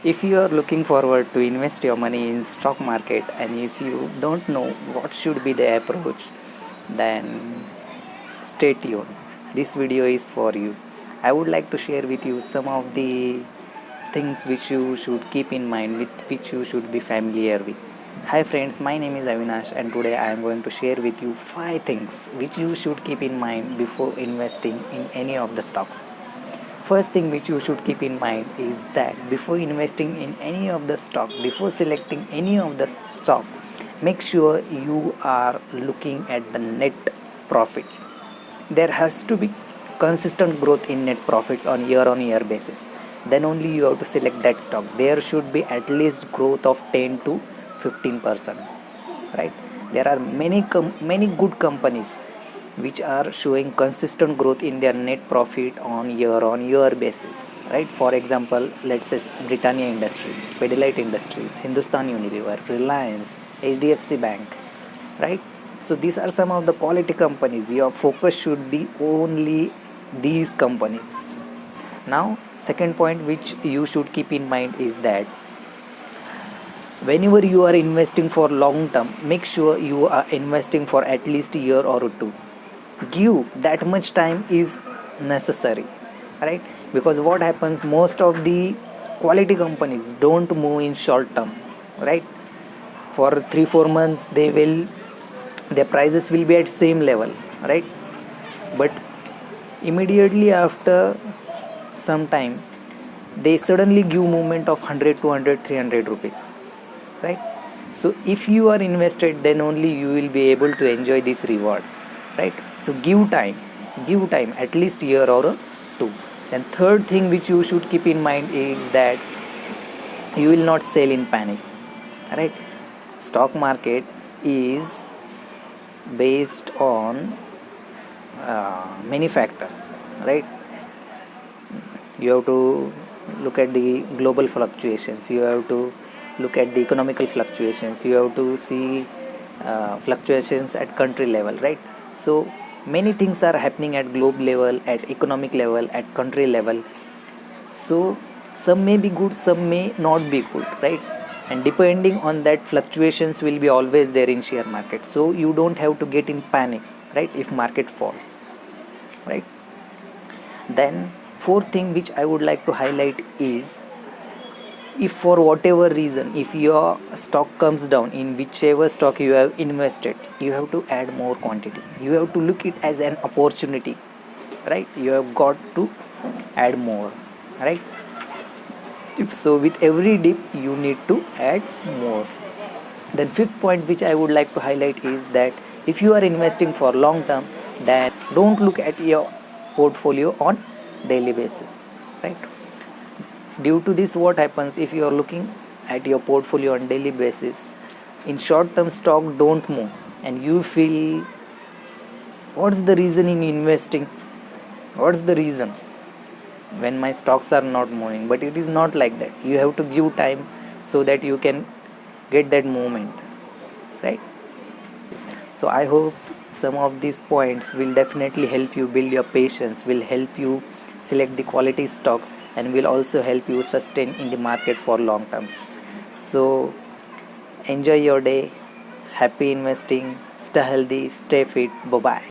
If you are looking forward to invest your money in stock market and if you don't know what should be the approach, then stay tuned. This video is for you. I would like to share with you some of the things which you should keep in mind, with which you should be familiar with. Hi friends, my name is Avinash and today I am going to share with you 5 things which you should keep in mind before investing in any of the stocks. First thing which you should keep in mind is that before investing in any of the stock, before selecting any of the stock, make sure you are looking at the net profit. There has to be consistent growth in net profits on year basis. Then only you have to select that stock. There should be at least growth of 10 to 15%, right? There are many good companies which are showing consistent growth in their net profit on year basis, right? For example, let's say Britannia Industries, Pidilite Industries, Hindustan Unilever, Reliance, HDFC Bank, right? So these are some of the quality companies. Your focus should be only these companies. Now second point which you should keep in mind is that whenever you are investing for long term, make sure you are investing for at least a year or two. Give that much time is necessary, right? Because what happens, most of the quality companies don't move in short term, right? For 3-4 months their prices will be at same level, right? But immediately after some time they suddenly give movement of 100, 200, 300 rupees, right? So if you are invested, then only you will be able to enjoy these rewards, right? So give time at least year or two. Then third thing which you should keep in mind is that you will not sell in panic, right? Stock market is based on many factors, right? You have to look at the global fluctuations, you have to look at the economical fluctuations, you have to see fluctuations at country level, right? So many things are happening at globe level, at economic level, at country level. So some may be good, some may not be good, right? And depending on that, fluctuations will be always there in share market. So you don't have to get in panic, right, if market falls, right? Then fourth thing which I would like to highlight is, if for whatever reason, if your stock comes down in whichever stock you have invested, you have to add more quantity. You have to look it as an opportunity, right? You have got to add more, right? If so, with every dip you need to add more. Then fifth point which I would like to highlight is that if you are investing for long term, then don't look at your portfolio on daily basis, right? Due to this, what happens, if you are looking at your portfolio on daily basis, in short term stock don't move and you feel, what's the reason in investing, what's the reason when my stocks are not moving? But it is not like that. You have to give time so that you can get that movement, right? So I hope some of these points will definitely help you build your patience, will help you select the quality stocks, and will also help you sustain in the market for long terms. So enjoy your day, happy investing, stay healthy, stay fit, bye bye.